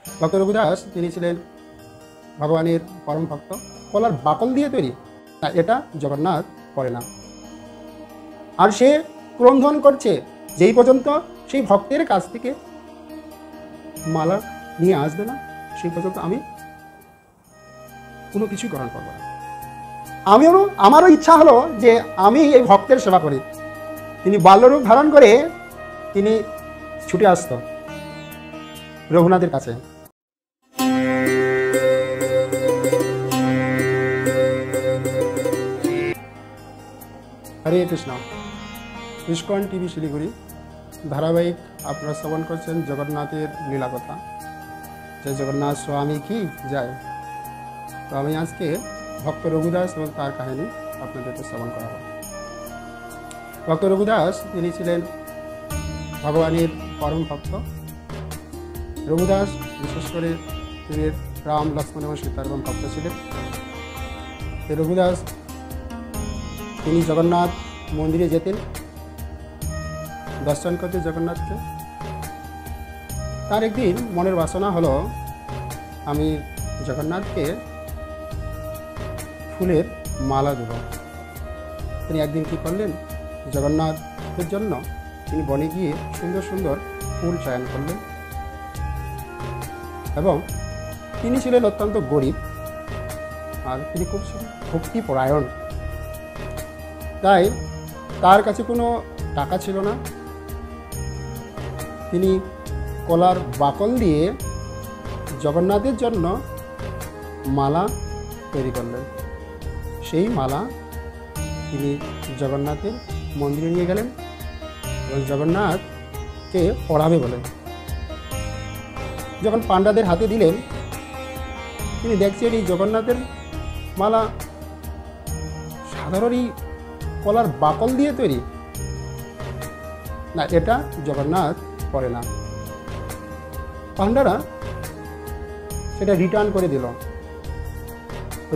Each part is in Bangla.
ভক্ত রঘুদাস তিনি ছিলেন ভগবানের পরম ভক্ত। কলার বাকল দিয়ে তৈরি, না এটা জগন্নাথ পরে না। আর সে ক্রন্দন করছে যেই পর্যন্ত সেই ভক্তের কাছ থেকে মালা নিয়ে আসবে না, সেই পর্যন্ত আমি কোনো কিছু গ্রহণ করবো না। আমারও ইচ্ছা হলো যে আমি এই ভক্তের সেবা করি। তিনি বাল্যরূপ ধারণ করে তিনি ছুটে আসতো রঘুনাথের কাছে। হরে কৃষ্ণ। ইস্কন টিভি শিলিগুড়ি ধারাবাহিক আপনারা শ্রবণ করছেন জগন্নাথের লীলা কথা, যে জগন্নাথ স্বামী কি যায়। তো আমি আজকে ভক্ত রঘুদাস এবং তার কাহিনী আপনাদেরকে শ্রবণ করাবো। ভক্ত রঘুদাস তিনি ছিলেন ভগবানের পরম ভক্ত। রঘুদাস বিশেষ করে তিনি রাম, লক্ষ্মণ এবং সীতার ভক্ত ছিলেন। রঘুদাস তিনি জগন্নাথ মন্দিরে যেতেন দর্শন করতে জগন্নাথকে। তার একদিন মনের বাসনা হলো আমি জগন্নাথকে ফুলের মালা দেব। তিনি একদিন কী করলেন, জগন্নাথের জন্য তিনি বনে গিয়ে সুন্দর সুন্দর ফুল চয়ন করলেন। এবং তিনি ছিলেন অত্যন্ত গরিব, আর তিনি খুব ভক্তিপরায়ণ। তাই তার কাছে কোনো টাকা ছিল না। তিনি কলার বাকল দিয়ে জগন্নাথের জন্য মালা তৈরি করলেন। সেই মালা তিনি জগন্নাথের মন্দিরে নিয়ে গেলেন এবং জগন্নাথকে পড়াবে বলেন। যখন পাণ্ডাদের হাতে দিলেন, তিনি দেখছেন এই জগন্নাথের মালা সাধারণই কলার বাকল দিয়ে তৈরি, না এটা জগন্নাথ পরে না। পাণ্ডারা সেটা রিটার্ন করে দিল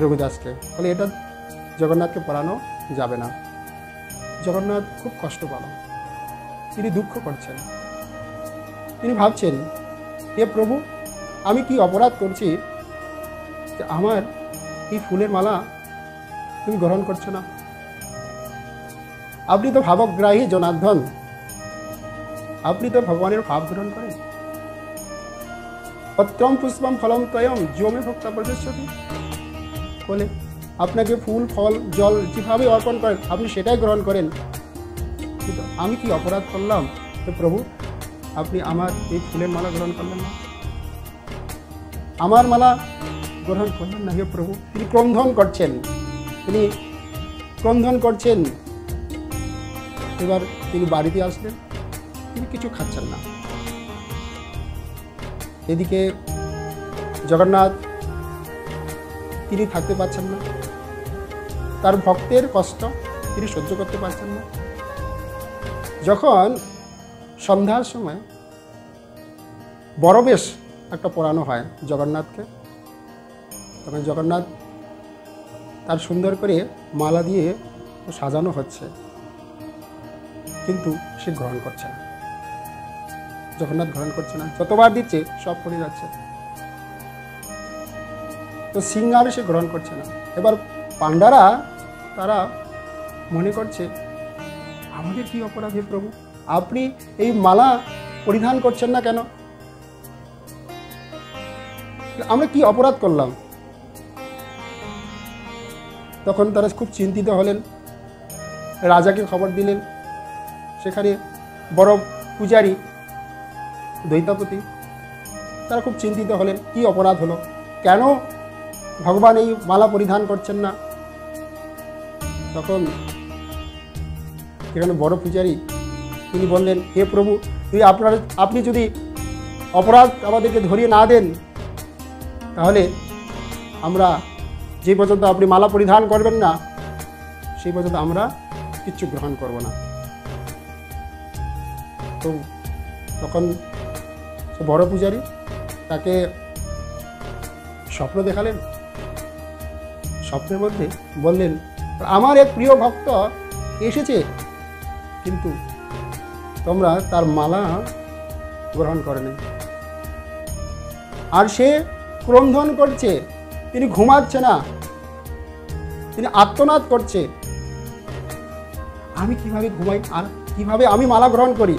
রঘুদাসকে, বলে এটা জগন্নাথকে পরানো যাবে না। জগন্নাথ খুব কষ্ট পেল, তিনি দুঃখ করছেন। তিনি ভাবছেন, হে প্রভু, আমি কি অপরাধ করছি যে আমার এই ফুলের মালা তুমি গ্রহণ করছো না? আপনি তো ভাবগ্রাহী জনার্দন, আপনি তো ভগবানের ভাব গ্রহণ করেন। পত্রম পুষ্পম ফলম তয়ম যমে ভক্তা প্রদর্শতি, বলে আপনাকে ফুল, ফল, জল যেভাবে অর্পণ করেন আপনি সেটাই গ্রহণ করেন। কিন্তু আমি কি অপরাধ করলাম তো প্রভু আপনি আমার এই ফুলের মালা গ্রহণ করলেন না, আমার মালা গ্রহণ করলেন না? হে প্রভু, তিনি ক্রন্দন করছেন, তিনি ক্রন্দন করছেন। এবার তিনি বাড়িতে আসলেন, তিনি কিছু খাচ্ছেন না। এদিকে জগন্নাথ তিনি থাকতে পারছেন না, তার ভক্তের কষ্ট তিনি সহ্য করতে পারছেন না। যখন সন্ধ্যার সময় বড় বেশ একটা পরানো হয় জগন্নাথকে, তখন জগন্নাথ তার সুন্দর করে মালা দিয়ে সাজানো হচ্ছে, কিন্তু সে গ্রহণ করছে না। জগন্নাথ গ্রহণ করছে না, যতবার দিচ্ছে সব পড়ে যাচ্ছে, তো সিংহারে সে গ্রহণ করছে না। এবার পাণ্ডারা তারা মনে করছে, আমাদের কি অপরাধ হে প্রভু, আপনি এই মালা পরিধান করছেন না কেন? আমরা কি অপরাধ করলাম? তখন তারা খুব চিন্তিত হলেন, রাজাকে খবর দিলেন। সেখানে বড় পূজারী দৈতাপতি তারা খুব চিন্তিত হলেন, কি অপরাধ হলো, কেন ভগবান এই মালা পরিধান করছেন না? তখন এখানে বড় পূজারী তিনি বললেন, হে প্রভু, আপনি যদি অপরাধ আমাদেরকে ধরিয়ে না দেন, তাহলে আমরা যে পর্যন্ত আপনি মালা পরিধান করবেন না সেই পর্যন্ত আমরা কিচ্ছু গ্রহণ করব না। তো তখন সে বড় পূজারী তাকে স্বপ্ন দেখালেন। স্বপ্নের মধ্যে বললেন, আমার এক প্রিয় ভক্ত এসেছে, কিন্তু তোমরা তার মালা গ্রহণ করেনি। আর সে ক্রন্দন করছে, তিনি ঘুমাচ্ছে না, তিনি আর্তনাদ করছে, আমি কিভাবে ঘুমাই আর কিভাবে আমি মালা গ্রহণ করি।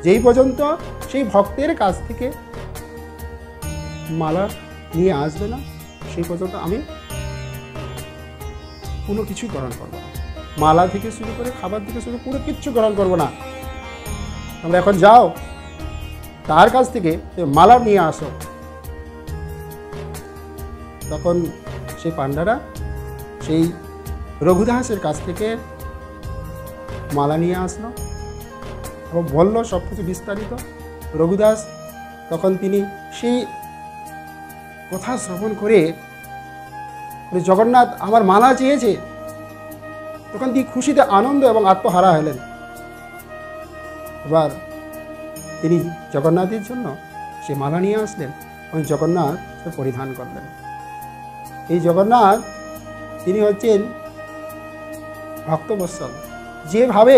যেই পর্যন্ত সেই ভক্তের কাছ থেকে মালা নিয়ে আসবে না, সেই পর্যন্ত আমি কোনো কিছু গ্রহণ করবো না। মালা থেকে শুরু করে খাবার থেকে শুরু পুরো কিচ্ছু গ্রহণ করবো না। তোমরা এখন যাও, তার কাছ থেকে মালা নিয়ে আসো। তখন সেই পান্ডারা সেই রঘুদাসের কাছ থেকে মালা নিয়ে আসলো এবং বলল সব কিছু বিস্তারিত। রঘুদাস তখন তিনি সেই কথা শ্রবণ করে, জগন্নাথ আমার মালা চেয়েছে, তখন তিনি খুশিতে আনন্দ এবং আত্মহারা হলেন। এবার তিনি জগন্নাথের জন্য সে মালা নিয়ে আসলেন এবং জগন্নাথ পরিধান করলেন। এই জগন্নাথ তিনি হচ্ছেন ভক্তবৎসল। যেভাবে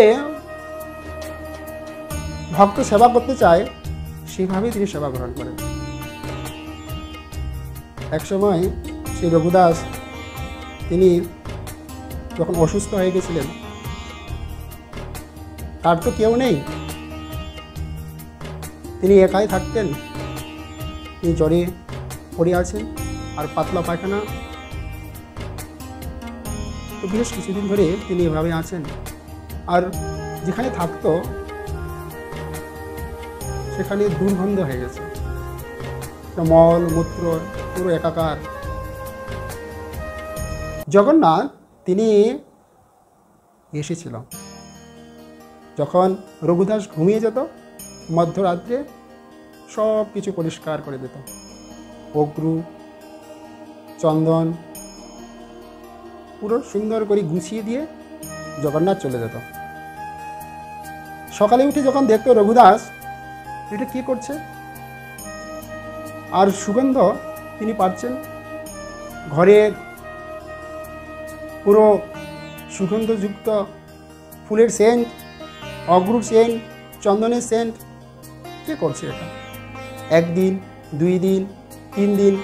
ভক্ত সেবা করতে চায় সেভাবেই তিনি সেবা গ্রহণ করেন। একসময় শ্রী রঘুদাস তিনি যখন অসুস্থ হয়ে গেছিলেন, তার তো কেউ নেই, তিনি একাই থাকতেন। তিনি জ্বরে পড়ে আছেন আর পাতলা পায়খানা, তো বেশ কিছুদিন ধরে তিনি এভাবে আছেন। আর যেখানে থাকতো সেখানে দুর্গন্ধ হয়ে গেছে, মল মূত্র পুরো একাকার। জগন্নাথ তিনি এসেছিল, যখন রঘুদাস ঘুমিয়ে যেত মধ্যরাত্রে সব কিছু পরিষ্কার করে দিত, অগ্রু চন্দন পুরো সুন্দর করে গুছিয়ে দিয়ে জগন্নাথ চলে যেত। সকালে উঠে যখন দেখতো রঘুদাস এটা কি করছে, আর সুগন্ধ তিনি পাচ্ছেন, ঘরের পুরো সুগন্ধযুক্ত ফুলের সেন্ট, অগ্রুর সেন্ট, চন্দনের সেন্ট, কে করছে এটা? একদিন, 2 দিন, 3 দিন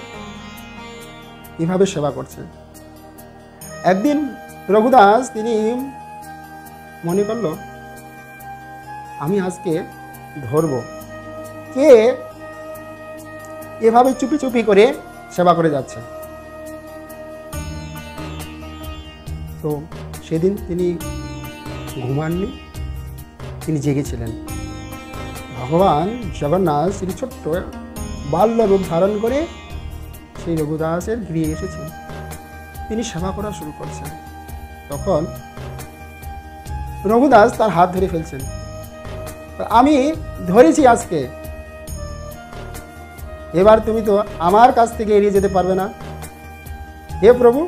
এভাবে সেবা করছে। একদিন রঘুদাস তিনি মনে করল, আমি আজকে ধরব কে এভাবে চুপি চুপি করে সেবা করে যাচ্ছে। তো সেদিন তিনি ঘুমাননি, তিনি জেগেছিলেন। ভগবান জগন্নাথ তিনি ছোট্ট বাল্য রূপ ধারণ করে সেই রঘুদাসের গৃহে এসেছেন, তিনি সেবা করা শুরু করছেন। তখন রঘুদাস তার হাত ধরে ফেলছেন, আমি ধরেছি আজকে, এবার তুমি তো আমার কাছ থেকে এড়িয়ে যেতে পারবে না। হে প্রভু,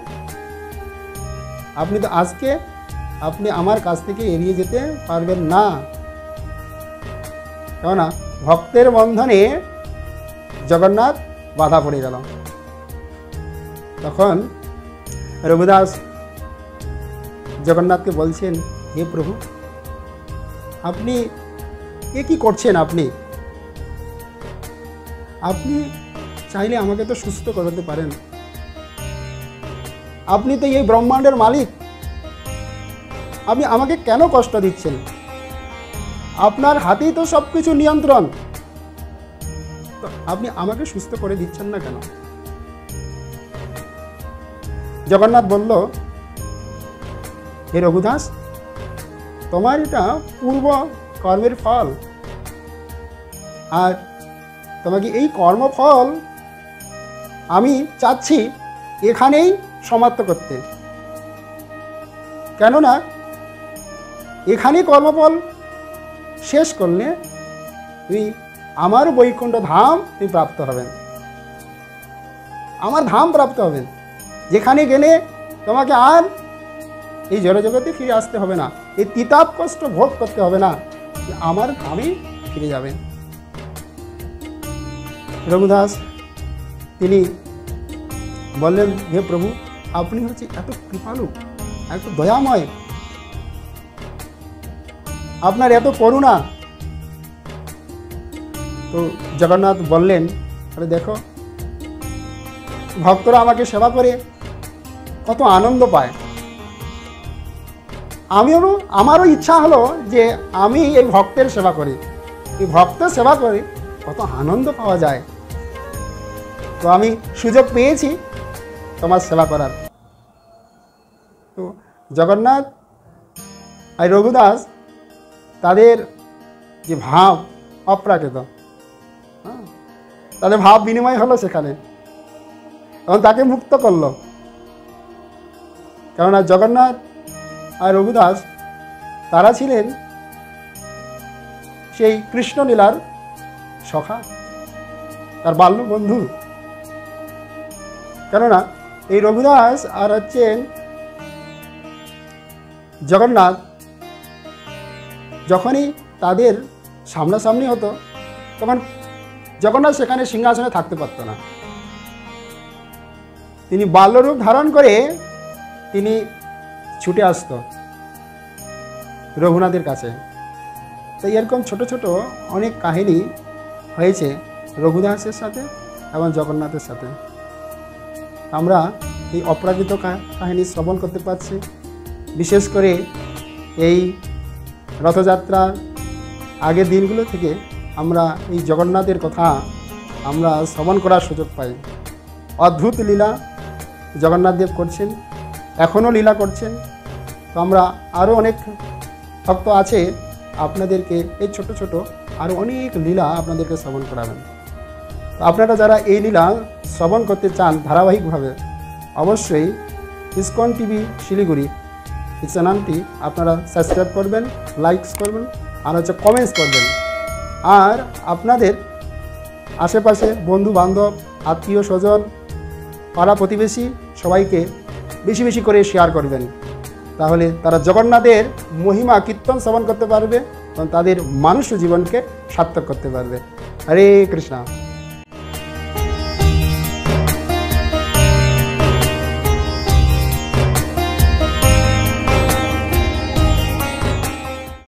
আপনি তো আজকে আপনি আমার কাছ থেকে এড়িয়ে যেতে পারবেন না, কেননা ভক্তের বন্ধনে জগন্নাথ বাধা পড়ে গেল। তখন রঘুদাস জগন্নাথকে বলছেন, হে প্রভু, আপনি এ কি করছেন? আপনি চাইলে আমাকে তো সুস্থ করতে পারেন, আপনি তো এই ব্রহ্মাণ্ডের মালিক, আপনি আমাকে কেন কষ্ট দিচ্ছেন? আপনার হাতেই তো সব কিছু নিয়ন্ত্রণ, তো আপনি আমাকে সুস্থ করে দিচ্ছেন না কেন? জগন্নাথ বলল, হে রঘুদাস, তোমার এটা পূর্ব কর্মের ফল, আর তোমাকে এই কর্মফল আমি চাচ্ছি এখানেই সমাপ্ত করতে। কেননা এখানে কর্মফল শেষ করলে তুই আমার বৈকুণ্ঠ ধাম তুই প্রাপ্ত হবেন, আমার ধাম প্রাপ্ত হবেন, যেখানে গেলে তোমাকে আর এই জড়জগতে ফিরে আসতে হবে না, এই তিতাপ কষ্ট ভোগ করতে হবে না, আমার ধামে ফিরে যাবেন। রঘুদাস তিনি বললেন, হে প্রভু, আপনি হচ্ছে এত কৃপালু, এত দয়াময়, আপনার এত করুণা, তো জগন্নাথ বললেন, আরে দেখো ভক্তরা আমাকে সেবা করে কত আনন্দ পায়, আমারও ইচ্ছা হলো যে আমি এই ভক্তের সেবা করি, এই ভক্তের সেবা করি কত আনন্দ পাওয়া যায়। তো আমি সুযোগ পেয়েছি তোমার সেবা করার। তো জগন্নাথ আর রঘুদাস তাদের যে ভাব অপ্রাকৃত, তাদের ভাব বিনিময় হলো সেখানে, এবং তাকে মুক্ত করলো। কেননা জগন্নাথ আর রঘুদাস তারা ছিলেন সেই কৃষ্ণলীলার সখা, তার বাল্য বন্ধু। কেননা এই রঘুদাস আর হচ্ছেন জগন্নাথ যখনই তাদের সামনাসামনি হতো তখন জগন্নাথ সেখানে সিংহাসনে থাকতে পারত না। তিনি বাল্যরূপ ধারণ করে তিনি ছুটে আসত রঘুনাথের কাছে। তো এরকম ছোট ছোট অনেক কাহিনী হয়েছে রঘুদাসের সাথে এবং জগন্নাথের সাথে। আমরা এই অপ্রাকৃত কাহিনী শ্রবণ করতে পারছি। বিশেষ করে এই রথযাত্রার আগের দিনগুলো থেকে আমরা এই জগন্নাথের কথা আমরা শ্রবণ করার সুযোগ পাই। অদ্ভুত লীলা জগন্নাথদেব করছেন, এখনও লীলা করছেন। তো আমরা আরও অনেক ভক্ত আছে, আপনাদেরকে এই ছোট ছোট আরও অনেক লীলা আপনাদেরকে শ্রবণ করাবেন। তো আপনারা যারা এই লীলা শ্রবণ করতে চান ধারাবাহিকভাবে, অবশ্যই ইসকন টিভি শিলিগুড়ি এই চ্যানেলটি আপনারা সাবস্ক্রাইব করবেন, লাইকস করবেন, আর হচ্ছে কমেন্টস করবেন। আর আপনাদের আশেপাশে বন্ধু বান্ধব, আত্মীয় স্বজন, পাড়া প্রতিবেশী সবাইকে বেশি বেশি করে শেয়ার করবেন। তাহলে তারা জগন্নাথের মহিমা কীর্তন শ্রবণ করতে পারবে এবং তাদের মানুষ জীবনকে সার্থক করতে পারবে। হরে কৃষ্ণ।